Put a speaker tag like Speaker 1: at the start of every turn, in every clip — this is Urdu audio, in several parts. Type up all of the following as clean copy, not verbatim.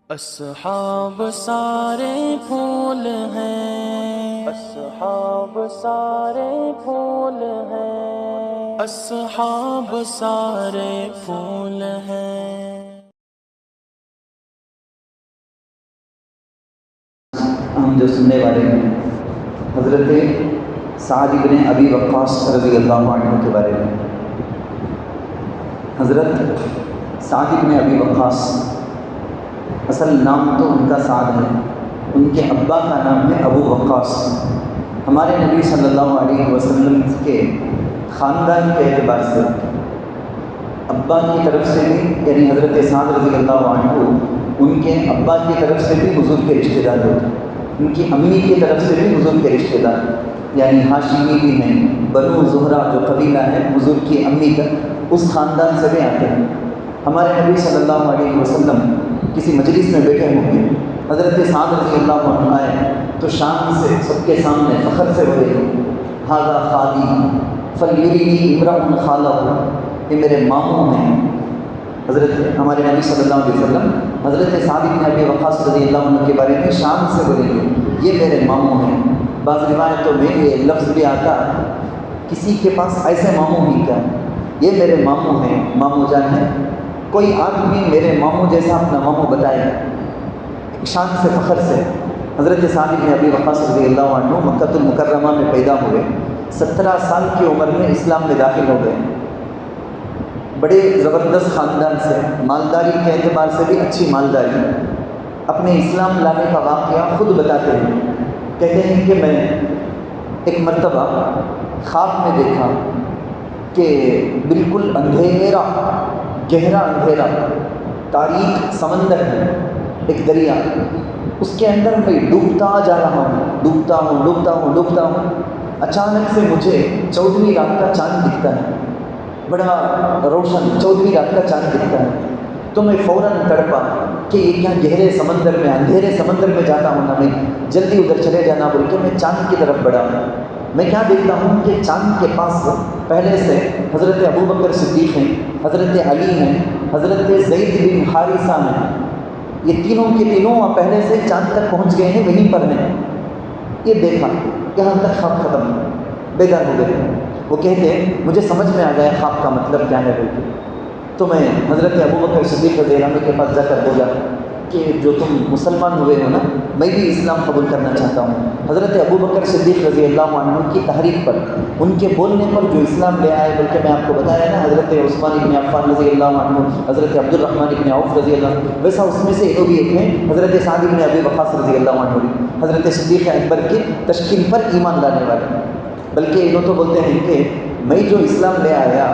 Speaker 1: اصحاب سارے پھول ہیں، اصحاب سارے پھول ہیں، اصحاب سارے پھول ہیں۔
Speaker 2: ہم جو سننے والے ہیں حضرت سعد بن ابی وقاص رضی اللہ عنہ کے بارے میں۔ حضرت سعد بن ابی وقاص، اصل نام تو ان کا سعد ہے، ان کے ابا کا نام ہے ابو وقاص۔ ہمارے نبی صلی اللہ علیہ وسلم کے خاندان کے اعتبار سے ابا کی طرف سے بھی، یعنی حضرت سعد رضی اللہ عنہ، ان کے ابا کی طرف سے بھی حضور کے رشتہ دار ہوتے ہیں، ان کی امی کی طرف سے بھی حضور کے رشتہ دار، یعنی ہاشمی بھی ہیں، بنو زہرہ جو قبیلہ ہے حضور کی امی کا، اس خاندان سے بھی آتے ہیں۔ ہمارے نبی صلی اللہ علیہ وسلم کسی مجلس میں بیٹھے ہوں گے، حضرت سعد رضی اللہ عنہ آئے تو شان سے سب کے سامنے فخر سے بولے، ھذا خالی فلیرنی امرؤ خالہ، یہ میرے ماموں ہیں۔ حضرت ہمارے نبی صلی اللہ علیہ وسلم حضرت سعد بن ابی وقاص رضی اللہ عنہ کے بارے میں شان سے بولیں گے، یہ میرے ماموں ہیں۔ بعض روایتوں میں یہ لفظ بھی آتا ہے، کسی کے پاس ایسے ماموں ہی کیا، یہ میرے ماموں ہیں، ماموں جان ہیں۔ کوئی آدمی میرے ماموں جیسا اپنا ماموں بتائے، شان سے فخر سے۔ حضرت سعد بن ابی وقاص رضی اللہ عنہ مکہ المکرمہ میں پیدا ہوئے، 17 سال کی عمر میں اسلام میں داخل ہو گئے۔ بڑے زبردست خاندان سے، مالداری کے اعتبار سے بھی اچھی مالداری۔ اپنے اسلام لانے کا واقعہ خود بتاتے ہیں، کہتے ہیں کہ میں ایک مرتبہ خواب میں دیکھا کہ بالکل اندھیرا، گہرا اندھیرا، تاریک سمندر ہے، ایک دریا، اس کے اندر میں ڈوبتا جا رہا ہوں، ڈوبتا ہوں ڈوبتا ہوں ڈوبتا ہوں۔ اچانک سے مجھے 14ویں رات کا چاند دکھتا ہے، بڑا روشن 14ویں رات کا چاند دکھتا ہے۔ تو میں فوراً تڑپا کہ یہ کیا گہرے سمندر میں، اندھیرے سمندر میں جاتا ہوں نا، میں جلدی ادھر چلے جانا بول کے میں چاند کی طرف بڑھا۔ میں کیا دیکھتا ہوں کہ چاند کے پاس پہلے سے حضرت ابوبکر صدیق ہیں، حضرت علی ہیں، حضرت زید بن حارثہ ہیں، یہ تینوں کے تینوں پہلے سے چاند تک پہنچ گئے ہیں، وہیں پر ہیں۔ یہ دیکھا، یہاں تک خواب ختم، بیدار ہو گئے۔ وہ کہتے ہیں مجھے سمجھ میں آ گیا خواب کا مطلب کیا ہے بول کے۔ تو میں حضرت ابوبکر صدیق رضی اللہ عنہ کے پاس جا کر بولا کہ جو تم مسلمان ہوئے ہو نا، میں بھی اسلام قبول کرنا چاہتا ہوں۔ حضرت ابوبکر صدیق رضی اللہ عنہ کی تحریک پر، ان کے بولنے پر جو اسلام لے آئے، بلکہ میں آپ کو بتایا نا، حضرت عثمان بن عفان رضی اللہ عنہ، حضرت عبد الرحمن بن عوف رضی اللہ عنہ، ویسا اس میں سے ایک بھی ایک ہیں حضرت سعد بن ابی وقاص رضی اللہ عنہ، حضرت صدیق اکبر کی تشکیل پر ایمان لانے والے۔ بلکہ انہوں تو بولتے ہیں کہ میں جو اسلام لے آیا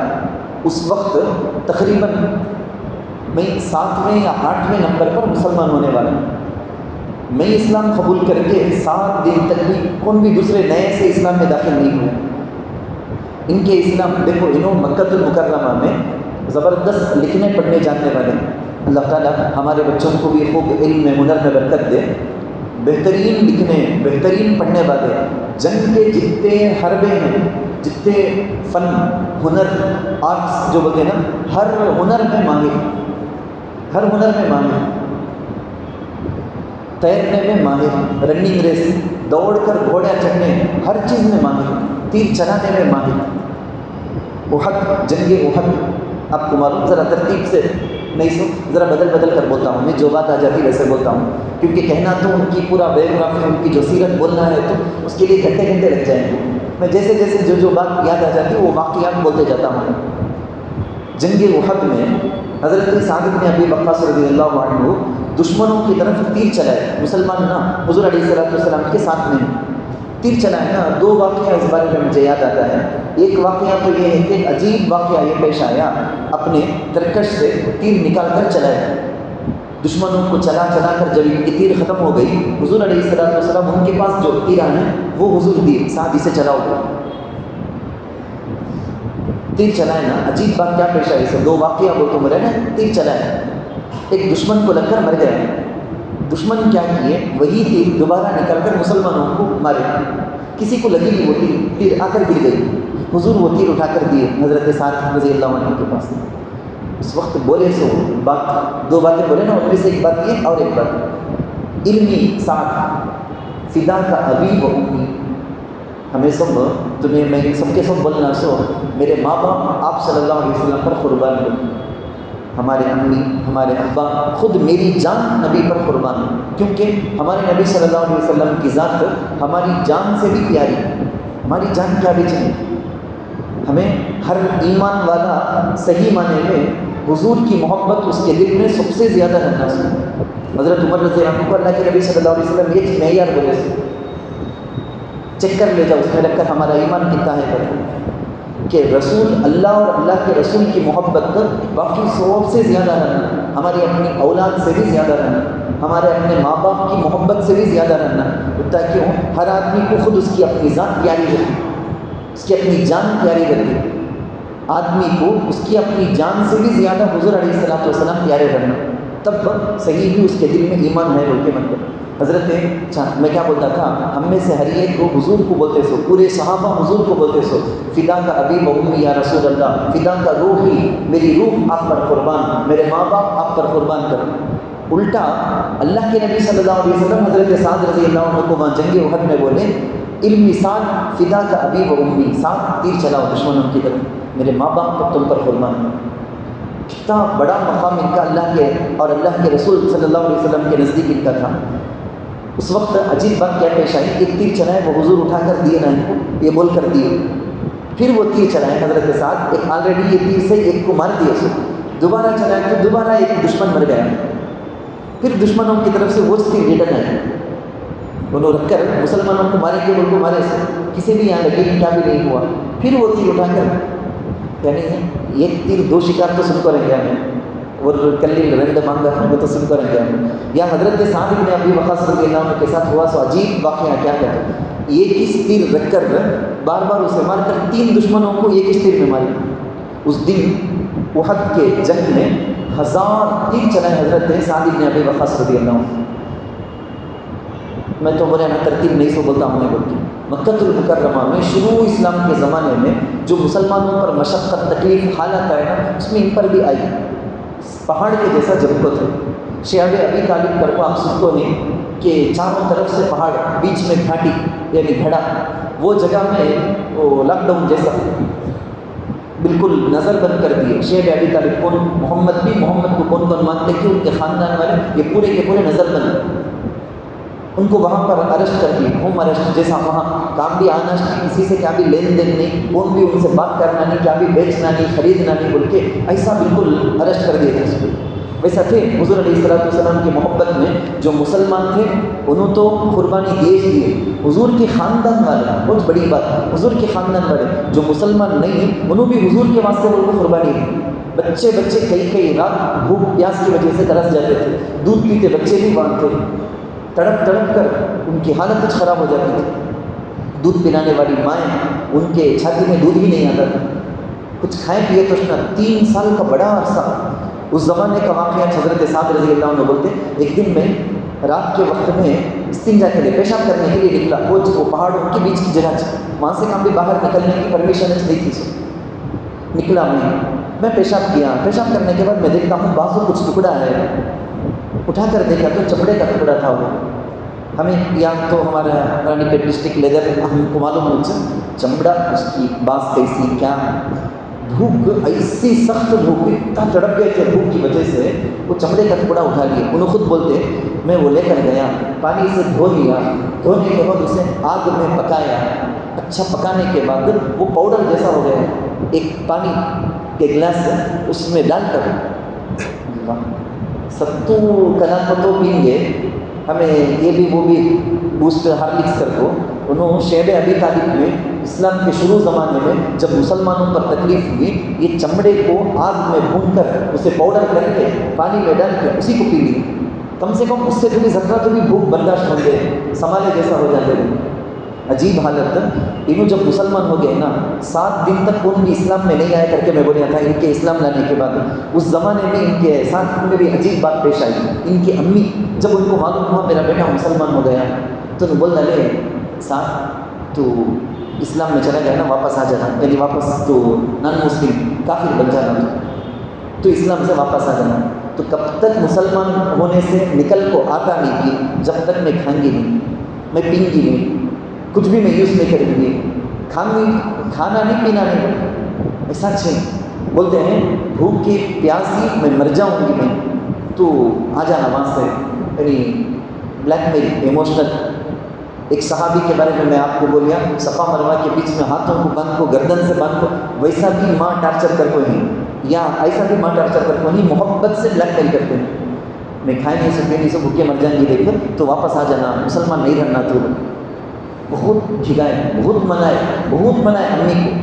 Speaker 2: اس وقت تقریباً میں 7ویں یا 8ویں نمبر پر مسلمان ہونے والا ہوں۔ میں اسلام قبول کر کے 7 دن تک بھی کون بھی دوسرے نئے سے اسلام میں داخل نہیں ہوئے۔ ان کے اسلام دیکھو، انہوں مکہ المکرمہ میں زبردست لکھنے پڑھنے جاننے والے۔ اللہ تعالیٰ ہمارے بچوں کو بھی خوب علم میں، ہنر میں برکت دے، بہترین لکھنے، بہترین پڑھنے والے۔ جنگ کے جتنے حربے ہیں، جتنے فن، ہنر، آرٹس جو بولتے ہیں نا، ہر ہنر میں ماہر، ہر ہنر میں ماہر، تیرنے میں ماہر، رننگ ریس، دوڑ کر گھوڑا چڑھنے، ہر چیز میں ماہر، تیر چلانے میں ماہر۔ احد، جنگ احد، آپ کو معلوم، ذرا ترتیب سے نہیں سو، ذرا بدل کر بولتا ہوں، میں جو بات آ جاتی ویسے بولتا ہوں، کیونکہ کہنا تو ان کی پورا بایوگرافی، ان کی جو سیرت بولنا ہے تو اس کے لیے گھنٹے لگ جائیں گے۔ میں جیسے جیسے جو بات یاد آ جاتی ہے وہ واقعات بولتے جاتا ہوں۔ جنگ احد میں حضرت سعد بن ابی وقاص رضی اللہ عنہ دشمنوں کی طرف تیر چلائے، مسلمان نا، حضور علیہ السلام کے ساتھ میں تیر چلائے نا۔ 2 واقعہ اس بارے میں مجھے یاد آتا ہے۔ ایک واقعہ تو یہ ہے کہ عجیب واقعہ یہ پیش آیا، اپنے ترکش سے تیر نکال کر چلائے، دشمنوں کو چلا کر جب ان کی تیر ختم ہو گئی، حضور علیہ السلام ان کے پاس جو تیر آنے وہ حضور دیے، ساتھ اسے چلاؤ، تیر چلائے نا۔ عجیب بات کیا پیش آئی، 2 واقعہ وہ تو مرے نا، تیر چلائے، ایک دشمن کو لگ کر مر گیا۔ دشمن کیا کیے، وہی تیر دوبارہ نکل کر مسلمانوں کو مارے، کسی کو لگی نہیں، وہ تیر آ کر گر گئی، حضور وہ تیر اٹھا کر دیے حضرت سعد رضی اللہ عنہ کے پاس۔ اس وقت بولے سو بات، دو باتیں بولے نا، ان میں سے ایک بات یہ اور ایک بات علمی ساتھ فدا کا ابی و امی. ہمیں سب تمہیں میں سب کے سب بولنا سو میرے ماں باپ آپ صلی اللہ علیہ وسلم پر قربان ہو. ہمارے امی ہمارے ابا خود میری جان نبی پر قربان ہو، کیونکہ ہمارے نبی صلی اللہ علیہ وسلم کی ذات ہماری جان سے بھی پیاری. ہماری جان کیا بھی چاہیے. ہمیں ہر ایمان والا صحیح معنی میں حضور کی محبت اس کے دل میں سب سے زیادہ رہنا چاہیے. حضرت عمر رضی اللہ عنہ کو اللہ کے نبی صلی اللہ علیہ وسلم یہ معیار بولے سے چیک کر لے جاؤ اس میں رکھ کر ہمارا ایمان کتنا ہے کر کہ رسول اللہ اور اللہ کے رسول کی محبت باقی سب سے زیادہ رہنا، ہماری اپنی اولاد سے بھی زیادہ رہنا، ہمارے اپنے ماں باپ کی محبت سے بھی زیادہ رہنا. تاکہ ہر آدمی کو خود اس کی اپنی ذات پیاری لگے، اس کی اپنی جان پیاری لگے. آدمی کو اس کی اپنی جان سے بھی زیادہ حضور علیہ الصلوۃ والسلام پیارے رہنا، تب صحیح بھی اس کے دل میں ایمان ہے بول کے مطلب. حضرت میں کیا بولتا تھا، ہم میں سے ہر ایک کو حضور کو بولتے سو، پورے صحابہ حضور کو بولتے سو فدا کا ابی و امی یا رسول اللہ، فدا کا روحی میری روح آپ پر قربان، میرے ماں باپ آپ پر قربان کر. الٹا اللہ کے نبی صلی اللہ علیہ وسلم حضرت سعد رضی اللہ عنہ کو وہاں جنگ احد میں بولے علمی سعد فدا کا ابی و امی، سعد تیر چلاؤ دشمنوں کی طرف، میرے ماں باپ کو تم پر قربان. کتنا بڑا مقام ان کا اللہ کے اور اللہ کے رسول صلی اللہ علیہ وسلم کے نزدیک ان کا تھا. اس وقت عجیب بات کیا پیش آئی، ایک تیر چلائے وہ حضور اٹھا کر دیے نہ ان کو، یہ بول کر دیے. پھر وہ تیر چلائے حضرت سعد، ایک آلریڈی یہ تیر سے ایک کو مار دیا اس کو، دوبارہ چلائے تو دوبارہ ایک دشمن مر گیا. پھر دشمنوں کی طرف سے وہ تیر ریٹرن آئے، انہوں رکھ کر مسلمانوں کو مارے کے کو مارے سے کسی بھی یہاں لگے کیا بھی نہیں ہوا. پھر وہ تیر اٹھا کر یعنی ایک تیر دو شکار تو سن کو رہ گیا میں، اور کلی رنگ مانگا وہ تو سن کو رہ گیا میں. یا حضرت سعد بن ابی وقاص رضی اللہ عنہ کے ساتھ ہوا سو عجیب واقعہ کیا کہتے ہیں، ایک ہی تیر رکھ کر بار بار اسے مار کر 3 دشمنوں کو ایک ہی تیر میں ماری. اس دن احد کے جنگ میں 1000 تیر چلائے حضرت سعد بن ابی وقاص رضی اللہ عنہ. میں تو بولے نا ترتیب نہیں سو بولتا ہوں نے بول کے. مکہ المکرمہ میں شروع اسلام کے زمانے میں جو مسلمانوں پر مشقت تکلیف حالت آئے نا اس میں ان پر بھی آئی. پہاڑ کے جیسا جب کو تھا شعب ابی طالب کر کو آپ سب کو نہیں کہ چاروں طرف سے پہاڑ، بیچ میں گھاٹی یعنی گھڑا، وہ جگہ میں وہ لاک ڈاؤن جیسا بالکل نظر بند کر دیے. شعب ابی طالب کون، محمد بھی، محمد کو کون کون مانتے کہ ان کے خاندان والے، یہ پورے کے پورے نظر بند. ان کو وہاں پر ارسٹ کر دی، ہوم ارسٹ جیسا. وہاں کام بھی آنا نہیں، کسی سے کیا بھی لین دین نہیں، کون بھی ان سے بات کرنا نہیں، کیا بھی بیچنا نہیں خریدنا نہیں بول کے ایسا بالکل ارسٹ کر دیے تھے اس کو. ویسا تھے حضور علیہ السلام کی محبت میں جو مسلمان تھے انہوں تو قربانی دے دیے. حضور کے خاندان والے بہت بڑی بات ہے، حضور کے خاندان والے جو مسلمان نہیں ہیں انہوں بھی حضور کے واسطے ان کو قربانی دی. بچے کئی رات بھوک پیاس کی وجہ سے ترس جاتے تھے، دودھ پیتے بچے بھی وہاں تھے، تڑپ کر ان کی حالت کچھ خراب ہو جاتی تھی. دودھ پلانے والی مائیں ان کے چھاتی میں دودھ بھی نہیں آتا تھا، کچھ کھائے پیے تو 3 سال کا بڑا عرصہ. اس زمانے کا واقعہ حضرت سعد رضی اللہ عنہ بولتے ایک دن میں رات کے وقت میں استنجا کے لیے پیشاب کرنے کے لیے نکلا. وہ پہاڑوں کے بیچ کی جگہ وہاں سے کام بھی باہر نکلنے کی پرمیشن نہیں تھی. سو نکلا میں پیشاب کیا. پیشاب کرنے کے بعد میں دیکھتا ہوں بازو کچھ ٹکڑا ہے، اٹھا کر دیکھا تو چمڑے کا ٹکڑا تھا. وہ ہمیں یہاں تو ہمارا رانی پیٹ ڈسٹرکٹ لیدر ہم کو معلوم ہو چمڑا اس کی باس کیسی کیا. بھوک ایسی سخت بھوک، اتنا تڑپ گئے تھے بھوک کی وجہ سے وہ چمڑے کا ٹکڑا اٹھا لیا. انہوں خود بولتے میں وہ لے کر گیا، پانی سے دھو لیا، دھونے کے بعد اسے آگ میں پکایا. اچھا پکانے کے بعد وہ پاؤڈر جیسا ہو گیا. ایک پانی کے گلاس اس میں ڈال کر 70 کلاں تو پئیں گے، ہمیں یہ بھی وہ بھی بوسٹ ہارلکس کر کو. انہوں شعب ابی طالب میں اسلام کے شروع زمانے میں جب مسلمانوں پر تکلیف ہوئی یہ چمڑے کو آگ میں بھون کر اسے پاؤڈر کر کے پانی میں ڈال کے اسی کو پی لی. کم سے کم اس سے بھی ذرا تو بھی بھوک برداشت ہو گئے، سنبھالے جیسا ہو جاتے ہیں. عجیب حالت. انہوں جب مسلمان ہو گئے نا 7 دن تک کون بھی اسلام میں نہیں آیا کر کے میں بولیا تھا. ان کے اسلام لانے کے بعد اس زمانے میں ان کے ساتھ میں بھی عجیب بات پیش آئی. ان کی امی جب ان کو معلوم ہوا میرا بیٹا مسلمان ہو گیا تو انہوں بولنا لے ساتھ تو اسلام میں چلا گیا نا، واپس آ جانا، یعنی واپس تو نان مسلم کافر بن جانا. تو اسلام سے واپس آ جانا. تو کب تک مسلمان ہونے سے نکل کو آتا نہیں کہ جب تک میں کھائیں گی نہیں, میں پئیں گی نہیں, کچھ بھی میں یوز نہیں کریں گی, کھانا نہیں پینا نہیں, ایسا اچھے بولتے ہیں بھوک کی پیاسی میں مر جاؤں گی میں, تو آ جانا وہاں سے. یعنی بلیک میل, ایموشنل. ایک صحابی کے بارے میں آپ کو بولیا, صفا مروا کے بیچ میں ہاتھوں کو باندھ کو, گردن سے باندھ کو, ویسا بھی ماں ٹارچر کر کو نہیں, یا ایسا بھی ماں ٹارچر کر کو نہیں, محبت سے بلیک میل کرتے ہیں. میں کھائے نہیں سکتے, نہیں سو بھوکے مر جائیں گے دیکھ کر, تو واپس آ جانا, مسلمان نہیں رہنا. تو بہت کھلائے, بہت منائے امی کو.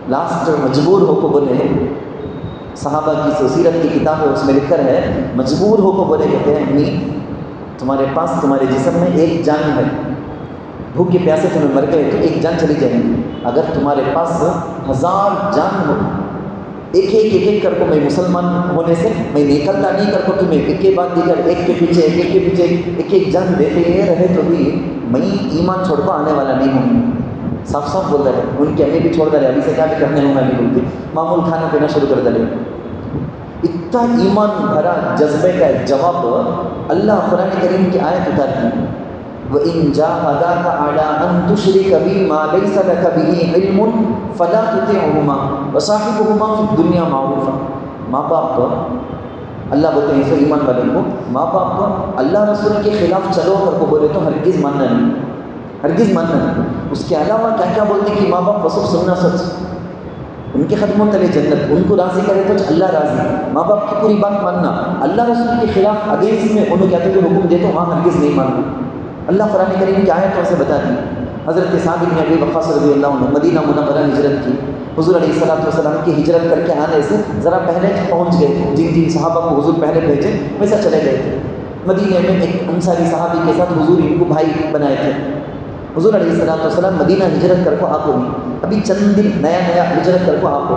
Speaker 2: لاسٹ مجبور ہو کو بولے, صحابہ کی سیرت کی کتاب ہے اس میں لکھ کر ہے, مجبور ہو کو بولے کہتے ہیں امی تمہارے پاس تمہارے جسم میں ایک جان ہے, بھوک کے پیاسے تمہیں مر گئے تو ایک جان چلی جائے گی. اگر تمہارے پاس 1000 جان ہو, ایک کر کو میں مسلمان ہونے سے میں نکلتا نہیں کر کو تمہیں ایک بات دی کر, ایک کے پیچھے ایک جان دیتے رہے تو بھی میں ایمان چھوڑ کو آنے والا نہیں ہوں. صاف صاف بول رہے. ان کی امی بھی چھوڑ دے, ابھی سے کیا بھی کرنے ہوں میں نہیں بولتی, معمول کھانا پینا شروع کر دے. اتنا ایمان بھرا جذبے کا ایک جواب اللہ قرآن کریم کی آیت اتارتی, وَإِن جَاهَدَاكَ عَلَىٰ أَن تُشْرِكَ بِي مَا لَيْسَ لَكَ بِهِ عِلْمٌ فَلَا تُطِعْهُمَا وَصَاحِبْهُمَا فِي الدُّنْيَا مَعْرُوفًا. ماں باپ کو اللہ بولتے ہیں ایسے ایمان والے کو, ماں باپ کو اللہ رسول کے خلاف چلو کر کو بولے تو ہرگز ماننا نہیں, ہرگز ماننا نہیں. اس کے علاوہ کیا کیا بولتے ہیں کہ ماں باپ وصف سننا سچ, ان کے قدموں تلے جنت, ان کو راضی کرے تو اللہ راضی. ماں باپ کی پوری بات ماننا, اللہ رسول کے خلاف اگینسٹ میں انہوں کہتے ہیں کہ حکم دے تو وہاں ہرگز نہیں ماننا. اللہ قرآن کریم کی آیتوں سے بتا دی. حضرت سعد بن ابی وقاص رضی اللہ عنہ مدینہ منورہ ہجرت کی. حضور علیہ الصلوۃ والسلام کی ہجرت کر کے آنے سے ذرا پہلے پہنچ گئے تھے, جن صحابہ کو حضور پہلے بھیجے ویسا چلے گئے تھے. مدینہ میں ایک انصاری صحابی کے ساتھ حضور ان کو بھائی بنائے تھے. حضور علیہ الصلوۃ والسلام مدینہ ہجرت کر کو آپ کو نہیں, ابھی چند دن نیا ہجرت کر کو آپ کو.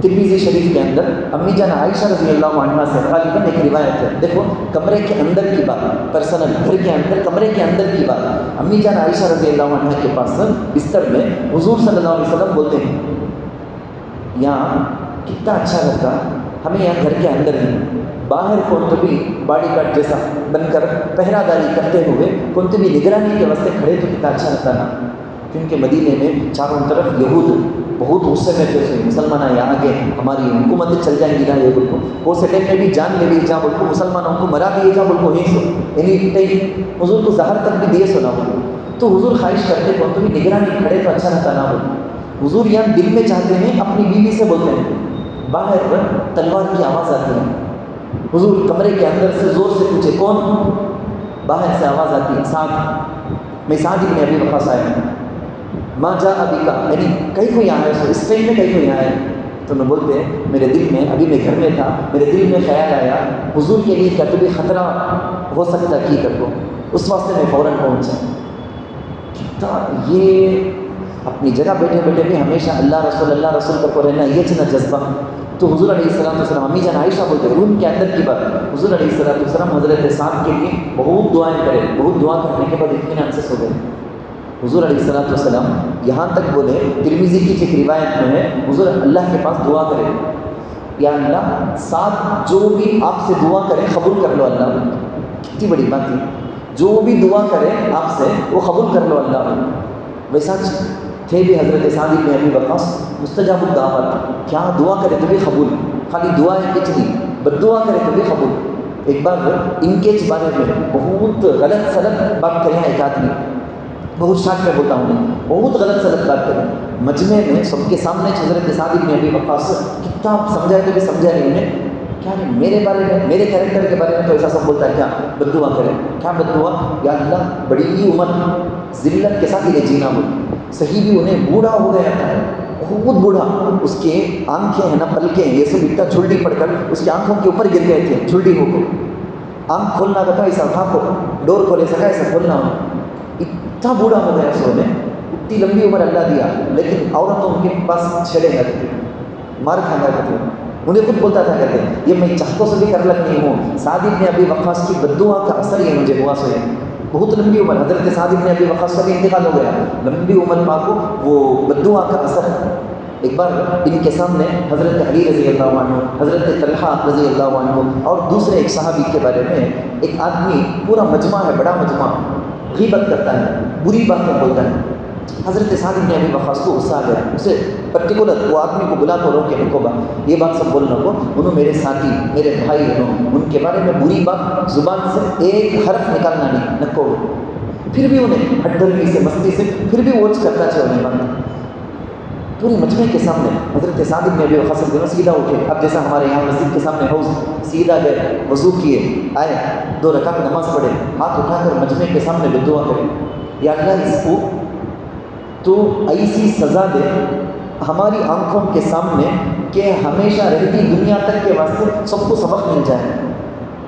Speaker 2: ترمذی شریف کے اندر امی جان عائشہ رضی اللہ عنہا سے غالباً ایک روایت ہے. دیکھو کمرے کے اندر کی بات, پرسنل گھر کے اندر کمرے کے اندر کی بات. امی جان عائشہ رضی اللہ عنہا کے پاس بستر میں حضور صلی اللہ علیہ وسلم بولتے ہیں, یہاں کتنا اچھا لگتا, ہمیں یہاں گھر کے اندر ہی, باہر کون تو بھی باڈی گارڈ جیسا بن کر پہرا داری کرتے ہوئے کون تو بھی نگرانی کے واسطے کھڑے تو کتنا اچھا لگتا نا. کیونکہ مدینے میں چاروں طرف یہود بہت غصے میں تھے, مسلمان یہاں کے ہماری حکومتیں چل جائیں گی نا, یہ بول کو وہ سٹے میں بھی جان لے لی جا بول کو, مسلمانوں کو مرا دیے جا بول کو ہی سو, یعنی حضور کو زہر تک بھی دیے سنا ہو. تو حضور خواہش کرتے کون تو بھی نگرانی کھڑے تو اچھا رہتا نا بول. حضور یہاں دل میں چاہتے ہیں, اپنی بیوی سے بولتے ہیں, باہر تلوار کی آواز آتی ہے. حضور کمرے کے اندر سے زور سے پوچھے کون, باہر سے آواز آتی ہے سعد, میں سعد بن ابی وقاص آیا ہوں. ماں جا ابھی کا, یعنی کہیں کوئی آیا ہے, اس ٹائم میں کہیں کوئی آیا ہے. تو میں بولتے ہیں میرے دل میں, ابھی میں گھر میں تھا, میرے دل میں خیال آیا حضور کے لیے کیا تو بھی خطرہ ہو سکتا کی کر کو, اس واسطے میں فوراً پہنچا. کتنا یہ اپنی جگہ بیٹھے بیٹھے بھی ہمیشہ اللہ رسول کر کو رہنا, یہ چنا جذبہ. تو حضور علیہ السلام امی جان عائشہ بولتے روم کے اندر کی بات, حضور علیہ السلام حضرت سعد کے لیے بہت دعائیں کرے, بہت دعا کرنے کے بعد اطمینان سے سو گئے. حضور علیہ السلام یہاں تک بولے, ترمذی کی ایک روایت میں ہے, حضور اللہ کے پاس دعا کرے, یا اللہ سعد جو بھی آپ سے دعا کرے قبول کر لو اللہ. کتنی بڑی بات ہے, جو بھی دعا کرے آپ سے وہ قبول کر لو اللہ. ویسا تھے بھی حضرت سعد بن ابی وقاص مستجاب الدعوات, کیا دعا کرے تو بھی قبول, خالی دعائیں کچھ نہیں, بد دعا کرے تو بھی قبول. ایک بار ان کے بارے میں بہت غلط سلط بات کریں, ایک آدمی بہت شاک میں بولتا ہوں, بہت غلط سلط بات کریں مجمع میں سب کے سامنے. حضرت سعد بن ابی وقاص کتنا سمجھائے تو بھی سمجھا نہیں انہیں, کیا نہیں میرے بارے میں, میرے کیریکٹر کے بارے میں تو ایسا سب بولتا ہے, کیا بد دعا کرے, کیا بد دعا, یا اللہ بڑی ہی عمر ذلت کے ساتھ انہیں جینا بول. صحیح بھی انہیں بوڑھا ہو گیا تھا, بہت بوڑھا, اس کے آنکھیں ہیں نا, پلکیں یہ سب اتنا جھلڈی پڑ کر اس کی آنکھوں کے اوپر گر گئے تھے, جھلڈی ہو کو آنکھ کھولنا تھا ایسا تھا کو, ڈور کھولے سکا ایسا کھولنا ہو. اتنا بوڑھا ہو گیا سو نے, اتنی لمبی عمر اللہ دیا, لیکن عورتوں کے پاس چھڑے گا تھے, مار کھانا کرتے. انہیں خود بولتا تھا کہتے یہ میں چاہتوں سے بھی کر لگ نہیں ہوں, سعد بن ابی وقاص کی بد دعا کا اثر یہ مجھے ہوا سو. بہت لمبی عمر, حضرت سعد بن ابی وقاص کا بھی انتقال ہو گیا, لمبی عمر پا کو وہ بد دعا کا اثر. ایک بار ان کے سامنے حضرت علی رضی اللہ عنہ، حضرت طلحہ رضی اللہ عنہ اور دوسرے ایک صحابی کے بارے میں ایک آدمی، پورا مجمع ہے، بڑا مجمع، غیبت کرتا ہے، بری باتیں بولتا ہے۔ حضرت سعد بن ابی وقاص کو غصہ آ گیا، اسے پرٹیکولر وہ آدمی کو بلا تو روکے نکو با یہ بات سب بولنا کو، انہوں میرے ساتھی میرے بھائی انہوں ان کے بارے میں بری بات زبان سے ایک حرف نکالنا نہیں نکو، پھر بھی انہیں ہٹدرمی سے مستی سے پھر بھی ووٹ کرنا چاہیے انہیں بات پورے مجمع کے سامنے۔ حضرت سعد بن ابی وقاص دونوں سیدھا اٹھے، اب جیسا ہمارے یہاں مسجد کے سامنے حوض، سیدھا گئے، وضو کیے، آئے 2 رکعت نماز پڑھے، ہاتھ اٹھا کر مجمع کے سامنے دعا کرے، یا اللہ اس کو تو ایسی سزا دے ہماری آنکھوں کے سامنے کہ ہمیشہ رہتی دنیا تک کے واسطے سب کو سبق مل جائے،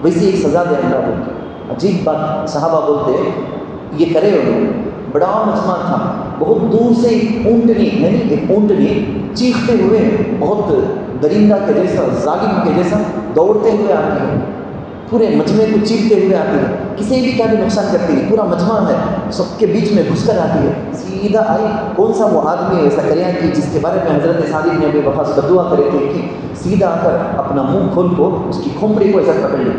Speaker 2: ویسی ایک سزا دے اللہ کو۔ عجیب بات، صحابہ بولتے یہ کرے انہوں، بڑا مجمع تھا، بہت دور سے ایک اونٹنی یعنی ایک اونٹنی چیختے ہوئے بہت درندہ کے جیسا ظالم کے جیسا دوڑتے ہوئے آتی ہے، پورے مجمع کو چیرتے ہوئے آتی ہے، کسی بھی کا بھی نقصان کرتی نہیں، پورا مجمع ہے سب کے بیچ میں گھس کر آتی ہے، سیدھا آئی کون سا وہ آدمی ایسا کریا کہ جس کے بارے میں حضرت سعد بن ابی وقاص بدعا کرے تھے کہ سیدھا آ کر اپنا منہ کھول کو اس کی کھوپڑی کو ایسا پکڑ لی،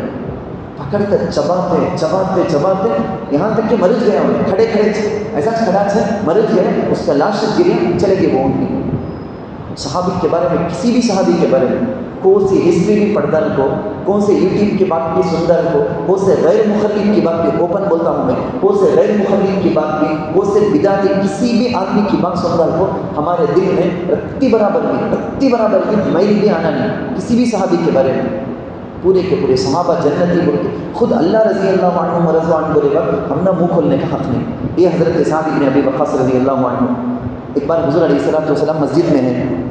Speaker 2: پکڑ کر چباتے چباتے چباتے یہاں تک کہ مرج گیا، کھڑے کھڑے ایسا کھڑا سے مرج گیا، اس کا لاش گریا، چلے گئے وہ اونٹنی۔ صحابی کے بارے میں کسی بھی صحابی کے بارے میں کون سی ہسٹری کی پڑھدل کو، کون سے یوٹیوب کی بات کی سندر کو، کون سے غیر مخلف کی بات کی، اوپن بولتا ہوں میں، کون سے غیر مخلف کی بات کی، کون سے بدعتی کسی بھی آدمی کی بات سندر کو ہمارے دل میں رتی برابر کی میل بھی آنا نہیں، کسی بھی صحابی کے بارے میں پورے کے پورے صحابہ جنتی بولتے، خود اللہ رضی اللہ عنہ و رضوان بولے گا ہم نہ منہ کھولنے کا حق نہیں۔ یہ حضرت سعد بن ابی وقاص رضی اللہ عنہ ایک بار حضور علیہ الصلوۃ والسلام مسجد میں ہیں،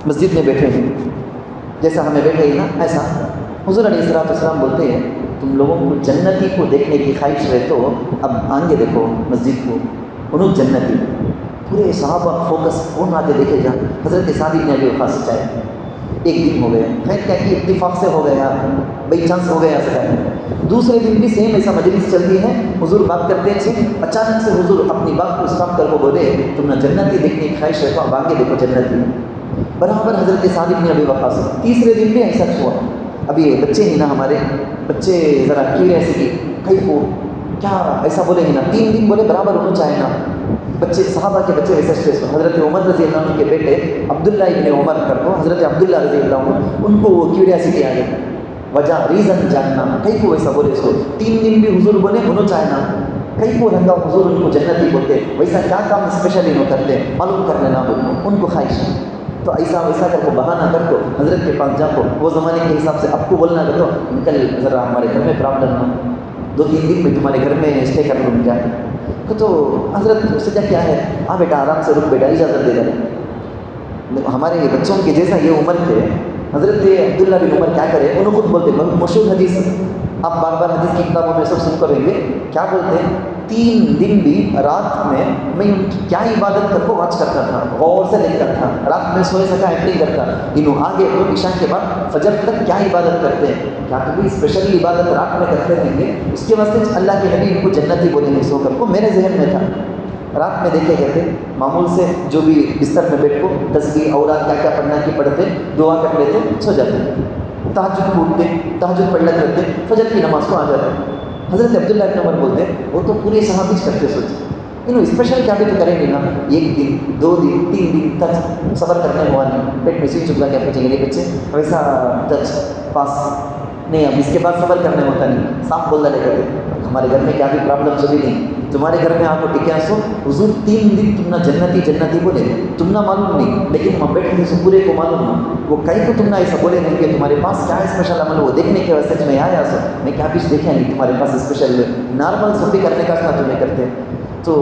Speaker 2: مسجد میں بیٹھے ہیں، جیسا ہمیں بیٹھے ہی نا ایسا حضور علیہ الصلوۃ والسلام بولتے ہیں تم لوگوں کو جنتی کو دیکھنے کی خواہش رہے تو اب آگے دیکھو مسجد کو، انہوں جنتی، پورے صحابہ فوکس کون آتے دیکھے جا، حضرت سعد بن ابی وقاص چاہے ایک دن ہو گیا، خیر کیا کہ اتفاق سے ہو گیا، بائی چانس ہو گیا ایسا، دوسرے دن بھی سیم ایسا مجلس چلتی ہے، حضور بات کرتے ہیں، اچانک سے حضور اپنی بات کو اسٹاپ کر کو بولے تم نہ جنتی دیکھنے کی خواہش ہے تو اب آگے دیکھو جنتی، برابر حضرت سعد بن ابی وقاص۔ تیسرے دن بھی ایسا ہوا، ابھی یہ بچے ہی نا ہمارے بچے ذرا کیوریوسٹی کئی کو کیا ایسا بولے ہی نا، 3 دن بولے برابر ہونا چاہے نا، بچے صحابہ کے بچے ویسے اسٹریس، حضرت عمر رضی اللہ عنہ کے بیٹے عبداللہ ابن عمر کر کو حضرت عبداللہ رضی اللہ عنہ ان کو وہ کیوریاسٹی آ گئی، وجہ ریزن جاننا، کئی کو ایسا بولے اس کو 3 دن بھی حضور بولے ہونا چاہنا، کئی کو رنگا حضور ان کو جنتی بولتے، ویسا کیا کام اسپیشلی نہ کرتے معلوم کرنے نہ بولو ان کو خواہش، تو ایسا ویسا کر کو بہانہ کر کو حضرت کے پاس جا کو وہ زمانے کے حساب سے اب کو بولنا کر دو نکل ذرا ہمارے گھر میں پرابلم نہ 2-3 دن میں تمہارے گھر میں اسٹے کر لوں کیا تو حضرت سجا کیا ہے، ہاں بیٹا آرام سے رک بیٹا اجازت دے دے، ہمارے بچوں کے جیسا یہ عمر تھے، حضرت عبداللہ بن عمر کیا کرے انہوں خود بولتے مشہور حدیث آپ بار بار حدیث کی کتابوں میں سب سن کر رہیں گے، کیا بولتے ہیں 3 دن بھی رات میں ان کی کیا عبادت کر کو واچ کرتا تھا، غور سے دیکھتا تھا، رات میں سوئے سکا ایڈ نہیں کرتا، انہوں آگے عشاء کے بعد فجر تک کیا عبادت کرتے ہیں، کیا کبھی اسپیشل عبادت رات میں کرتے رہیں گے، اس کے واسطے اللہ کے نبی ان کو جنتی بولیں گے، سو کر کو میرے ذہن میں تھا رات میں دیکھے کہتے معمول سے جو بھی بستر میں بیٹھ کو تسبیح اورات کیا کیا پڑھنا کی پڑھتے، دعا کر لیتے، سو جاتے، تہجد کو اٹھتے، تہجد پڑھ لیتے رہتے، فجر کی نماز کو آ جاتے۔ حضرت عبداللہ بن عمر بولتے وہ تو پورے صحابی کرتے سوچتے انہوں اسپیشل کیا بھی تو کریں گے نا، 1 دن 2 دن 3 دن تک صبر کرنے ہوا نہیں، پیٹ میں سی چکلا کیا پوچھیں گے نہیں بچے ویسا ٹچ پاس نہیں، اب اس کے بعد صبر کرنے ہوتا نہیں، صاف بولنا لے کر ہمارے گھر میں کیا بھی پرابلم سبھی نہیں، تمہارے گھر میں آپ کو ٹکیا سو حضور 3 دن تم نہ جنتی بولے تم نہ معلوم نہیں، لیکن وہاں بیٹھنے سے پورے کو معلوم نہ، وہ کہیں کو تم نہ ایسا بولے نہیں کہ تمہارے پاس کیا اسپیشل عمل وہ دیکھنے کے واسطے میں آیا سو میں کیا کچھ دیکھا نہیں، تمہارے پاس اسپیشل نارمل سب بھی کرنے کا تھا تمہیں کرتے، تو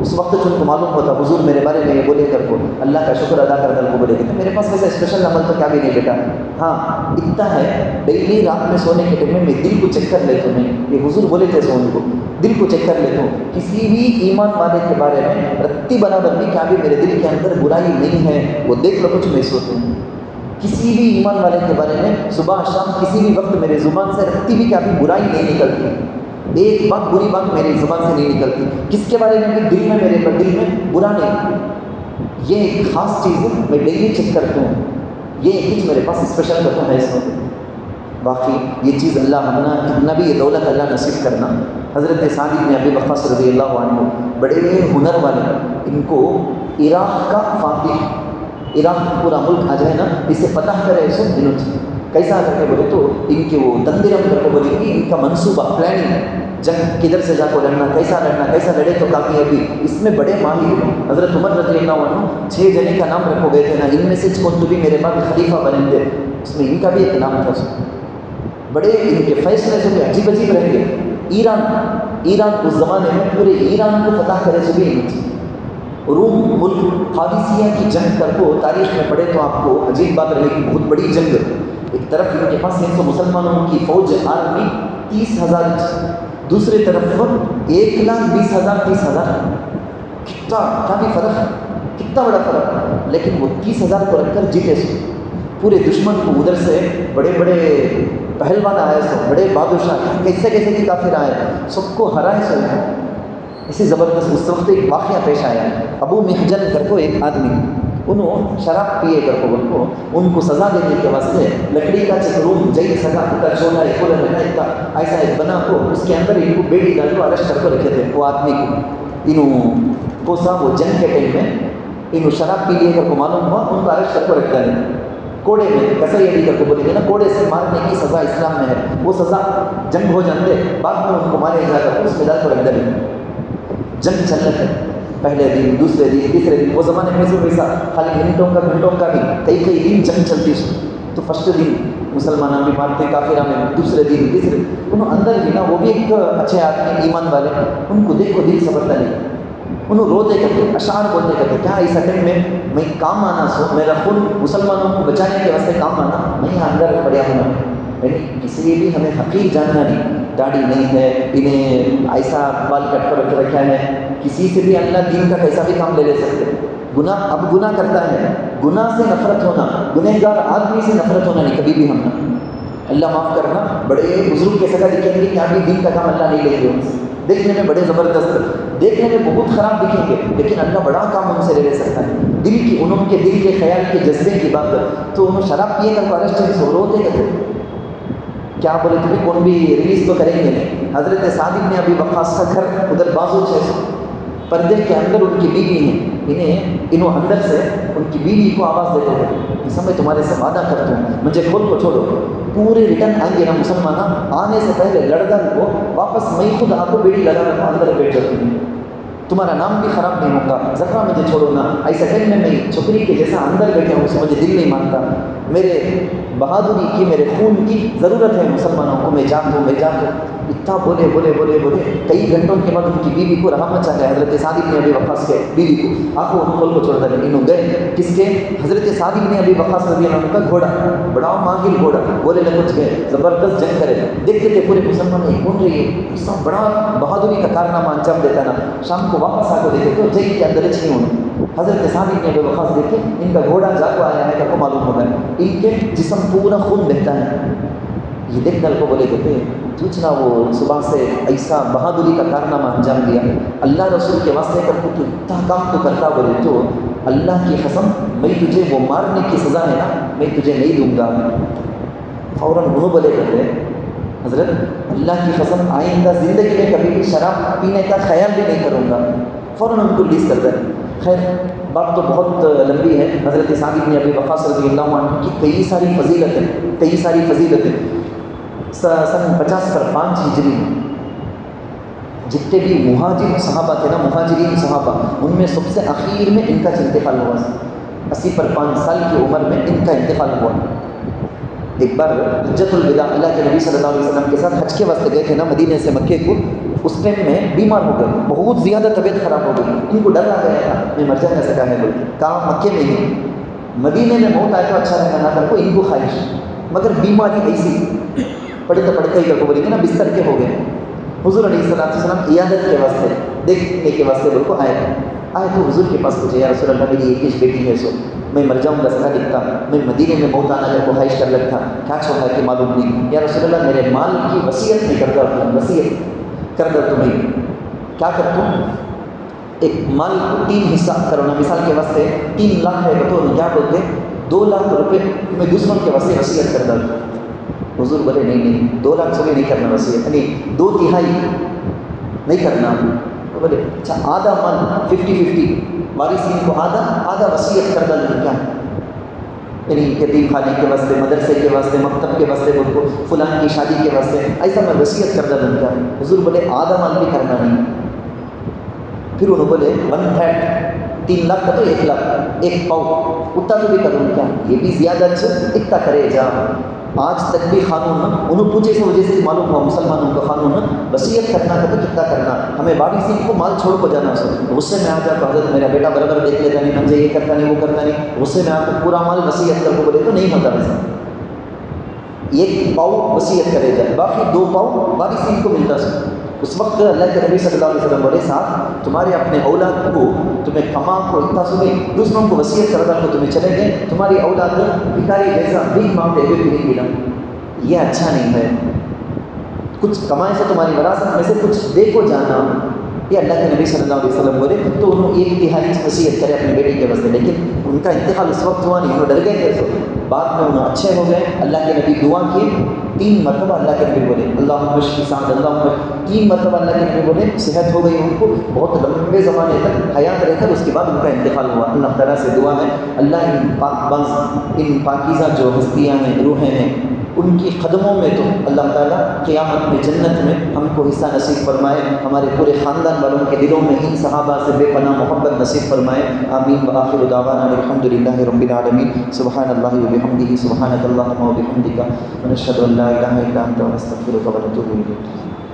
Speaker 2: اس وقت جو ان کو معلوم ہوتا حضور میرے بارے میں یہ بولے کر کو اللہ کا شکر ادا کر کر کو بولے کہ میرے پاس ویسا اسپیشل عمل تو کیا بھی نہیں بیٹا، ہاں اتنا ہے ڈیلی رات میں سونے کے ٹائم میں دل کو چیک کر لیتا ہوں، میں یہ حضور بولے تھے سونے کو دل کو چیک کر لیتا ہوں، کسی بھی ایمان والے کے بارے میں رتی برابر بھی کیا بھی میرے دل کے اندر برائی نہیں ہے، وہ دیکھ لو کچھ محسوس ہوں، کسی بھی ایمان والے کے بارے میں صبح شام کسی بھی وقت میرے زبان سے رتی بھی کیا بھی برائی نہیں نکلتی، ایک بات بری بات میری زبان سے نہیں نکلتی، کس کے بارے میں بھی دل میں میرے دل میں برا نہیں، یہ ایک خاص چیز ہے، میں ڈیلی چیک کرتا ہوں، یہ کچھ میرے پاس اسپیشل کرتا ہے اس وقت. باقی یہ چیز اللہ ہمنا کتنا بھی یہ دولت اللہ نصیب کرنا. حضرت سعد بن ابی وقاص رضی اللہ عنہ بڑے ہنر والے، ان کو عراق کا فاتح، عراق پورا ملک آ جائے نا اسے فتح کرے ایسے دنوں کیسا کر کے بولے تو ان کے وہ تندرم کر کے بولے کہ ان کا منصوبہ پلاننگ، جنگ کدھر سے جا کو لڑنا، کیسا لڑے تو کامیابی، اس میں بڑے ماہر. حضرت عمر رضی اللہ عنہ 6 جنے کا نام رکھو گئے تھے نا، ان میں سے کون تو بھی میرے بعد خلیفہ بنے تھے، اس میں ان کا بھی ایک نام تھا. بڑے ان کے فیصلے سے بھی عجیب رہیں گے. ایران اس زمانے میں پورے ایران کو فتح کرے سے بھی روم ملک قادسیہ کی جنگ کر کو تاریخ میں پڑھے تو آپ کو عجیب بات رہے گی. بہت بڑی جنگ، ایک طرف ان کے پاس 100 مسلمانوں کی فوج آرمی 30,000، دوسری طرف 1,20,000 30,000. کتنا بھی فرق، کتنا بڑا فرق، لیکن وہ 30,000 کو رکھ کر جیتے سو. پورے دشمن کو ادھر سے بڑے پہلوان آئے سو، بڑے بادشاہ کیسے کی کافر آئے، سب کو ہرائے سو. اسی زبردست اس وقت ایک واقعہ پیش آیا. ابو محجن کر کو ایک آدمی، انہوں شراب پیے کر کو بول کو ان کو سزا دینے کے واسطے لکڑی کا چکروم جئی سزا کا چھوڑا ہے پورا ایسا ایک بنا کو اس کے اندر ان کو بیڑی ڈال کو اریسٹ کر کو رکھے تھے. وہ آدمی کو انہوں کو سا وہ جنگ کے ٹائم میں انہوں شراب پی لیے کر کو معلوم ہوا، ان کو اریسٹ کر کو رکھتا ہے کوڑے میں. کسائی علی کر کو بولے گے نا کوڑے سے مارنے کی سزا اسلام میں ہے، وہ سزا جنگ ہو جاتے بعد میں ان کو مارے جا کر اس میں ڈال کو رکھ دے. جنگ چلنے تھے پہلے دن، دوسرے دن، تیسرے دن. وہ زمانے میں سے ویسا خالی گھنٹوں کا بھی کئی دن جنگ چلتی. تو فرسٹ دن مسلمان بھی مارتے کافرہ میں، دوسرے دن، تیسرے. انہوں اندر بھی نا وہ بھی ایک اچھے آدمی ایمان والے، ان کو دیکھو دل سبرتا نہیں. انہوں روتے کرتے، اشعار بولتے کرتے، کیا اس اٹیک میں کام آنا سو، میرا خود مسلمانوں کو بچانے کے واسطے کام آنا، میں یہاں اندر پڑیا ہوں. یعنی کسی لیے بھی ہمیں حقیق جاننا نہیں. داڑھی نہیں ہے، انہیں ایسا بال کٹ کر رکھ رکھا ہے، کسی سے بھی اللہ دین کا کیسا بھی کام لے سکتے. گناہ اب گناہ کرتا ہے، گناہ سے نفرت ہونا، گنہگار آدمی سے نفرت ہونا نہیں کبھی بھی ہم نے. اللہ معاف کرنا، بڑے بزرگ کے سکا دکھیں گے کہ ابھی دین کا کام اللہ نہیں لے گے، دیکھنے میں بڑے زبردست، دیکھنے میں بہت خراب دکھیں گے، لیکن اللہ بڑا کام ان سے لے سکتا ہے. دل کی انہوں کے دل کے خیال کے جذبے کی بات تو انہوں شراب پیے کر اریسٹ ہو روتے کرتے. کیا بولے تمہیں کون بھی ریلیز تو کریں گے نہیں. حضرت سعد بن ابی وقاص کا گھر ادھر بازو 600 پردے کے اندر ان کی بیوی ہیں. انہوں اندر سے ان کی بیوی کو آواز دیتے ہیں، اس میں تمہارے سے وعدہ کرتا ہوں مجھے خود کو چھوڑو، پورے ریٹرن آئیں گے نا مسلمان، آنے سے پہلے لڑکن کو واپس میں خود آپ کو بیڑی لگا رہا اندر بیٹھ جاتی ہوں، تمہارا نام بھی خراب نہیں ہوگا، ذرا مجھے چھوڑو نا. ایسا ٹائم میں چھپری کے جیسا اندر بیٹھا ہوں، اسے مجھے دل نہیں مانتا. میرے بہادری کی، میرے خون کی ضرورت ہے مسلمانوں کو، میں جان دوں. اتنا بولے کئی گھنٹوں کے بعد ان کی بیوی کو رحم مچا گیا. حضرت سعد بن ابی وقاص کے بیوی کو آپ کو چھوڑ دیں. انہوں گئے کس کے؟ حضرت سعد بن ابی وقاص رضی اللہ عنہ کا گھوڑا، بڑا ماہر گھوڑا، بولے نہ کچھ گئے، زبردست جنگ کرے. دیکھتے تھے پورے مسلمان نہیں کون رہی ہے، سب بڑا بہادری کا کارنامہ انجام دیتا نا. شام کو واپس آ کے دیکھے تو جنگ کے اندر نہیں ہونا. حضرت سعد بن ابی وقاص دیکھے ان کا گھوڑا جا کو آیا ہے کو معلوم ہوگا، ان کے جسم پورا خون بہتا ہے. یہ دیکھ کر کو بولے کہتے تجھنا وہ صبح سے ایسا بہادری کا کارنامہ انجام دیا، اللہ رسول کے واسطے کر تو اتنا کام تو کرتا. بولے تو اللہ کی قسم میں تجھے وہ مارنے کی سزا ہے نا میں تجھے نہیں دوں گا. فوراً انہوں بولے کہتے حضرت اللہ کی قسم آئندہ زندگی میں کبھی بھی شراب پینے کا خیال بھی نہیں کروں گا. فوراً ان کو ریلیز کرتا ہے. خیر بات تو بہت لمبی ہے. حضرت سعد بن ابی وقاص رضی اللہ عنہ کی کئی ساری فضیلتیں. سن 50 پر 5 ہجری جتنے بھی مہاجر صحابہ تھے نا، مہاجرین صحابہ، ان میں سب سے اخیر میں ان کا انتقال ہوا. 80 پر 5 سال کی عمر میں ان کا انتقال ہوا. ایک بار حجۃ الوداع اللہ کے نبی صلی اللہ علیہ وسلم کے ساتھ حج کے واسطے گئے تھے نا مدینے سے مکے کو. اس ٹائم میں بیمار ہو گئے، بہت زیادہ طبیعت خراب ہو گئی. ان کو ڈر آ گیا تھا میں مر جا نہ سکا ہے بول. کہاں؟ مکے میں ہی. مدینے میں موت آئے تو اچھا رہتا نہ کر کو ان کو خواہش، مگر بیماری ایسی پڑھتے ہی کر کو بولیں گے نا بستر کے ہو گئے. حضور علیہ السلام عیادت کے واسطے دیکھنے کے واسطے بول کو آئے تو حضور کے پاس پوچھے یا رسول اللہ میری ایک ہی بیٹی ہے سو میں مر جاؤں گا سکا دکھتا، میں مدینے میں موت آنا جب کو خواہش کر لگتا، کیا چھوڑا کہ معلوم نہیں. یا رسول اللہ میرے مال کی وصیت نہیں کرتا، وصیت کر دو تمہیں کیا کرتا ہوں. ایک مال کو 3 حصہ کرونا، مثال کے واسطے 3 لاکھ ہے تو کیا بولتے 2 لاکھ روپے میں دوسروں کے واسطے وصیت کر دوں. حضور بولے نہیں 2 لاکھ سے بھی نہیں کرنا وصیت، یعنی 2/3 نہیں کرنا. تو بولے اچھا آدھا مال 50-50 وارثین کو آدھا وصیت کر دوں کیا، یعنی یتیم خانے کے واسطے، مدرسے کے واسطے، مکتب کے واسطے، بول کو فلان کی شادی کے واسطے، ایسا میں وصیت کر دوں کیا. حضور بولے آدھا مال بھی کرنا نہیں. پھر انہوں بولے 1/3 3 لاکھ کا تو 1 لاکھ 1 پاؤ اتنا تو بھی کروں کیا، یہ بھی زیادہ اچھا اتنا کرے جا. آج تک بھی قانون انہوں پوچھے سے وجہ سے معلوم ہوا مسلمانوں کا قانون وصیت کرنا کا تو کتنا کرنا، ہمیں وارثین کو مال چھوڑ کو جانا. غصے میں آ جا تو حضرت میرا بیٹا برابر دیکھ لیتا نہیں، مجھے یہ کرتا نہیں وہ کرتا نہیں، غصے میں آ کر پورا مال وصیت کر کو بولے تو نہیں ہوتا ویسا. 1 پاؤ وصیت کرے جائے، باقی 2 پاؤ وارثین کو ملتا. اس وقت اللہ کے نبی صلی اللہ علیہ وسلم بولے صاحب تمہارے اپنے اولاد کو تمہیں کما کو اتنا سنی دوسروں کو وصیت کردہ کو تمہیں چلے گئے، تمہاری اولاد بھکاری جیسا بھیک مانگتے ہوئے بھی نہیں ملا، یہ اچھا نہیں ہے. کچھ کمائے سے تمہاری وراثت میں سے کچھ دے کو جانا، یہ اللہ کے نبی صلی اللہ علیہ وسلم بولے. تو انہوں 1/3 وصیت کرے اپنی بیٹی کے واسطے، لیکن ان کا انتقال اس وقت ہوا نہیں، انہوں ڈر گئے تھے. بعد میں انہوں اچھے ہو گئے، اللہ کے نبی دعا کیے 3 مرتبہ اللہ کے نبی بولے اللہم اشفی سعد، اللہم 3 مرتبہ اللہ کے نبی بولے، صحت ہو گئی ان کو، بہت لمبے زمانے تک حیات رہ کر اس کے بعد ان کا انتقال ہوا. اللہ تعالیٰ سے دعا ہے اللہ ان پاک باز ان پاکیزہ جو ہستیاں ہیں روحیں ہیں ان کی قدموں میں تو اللہ تعالیٰ قیامت میں جنت میں ہم کو حصہ نصیب فرمائے، ہمارے پورے خاندان والوں کے دلوں میں ان صحابہ سے بے پناہ محبت نصیب فرمائے. آمین. وآخر دعوانا الحمد للہ رب العالمین. سبحان اللہ وبحمدہ، سبحانک اللہم وبحمدک، ونشہد ان لا الہ الا انت، ونستغفرک ونتوب الیک.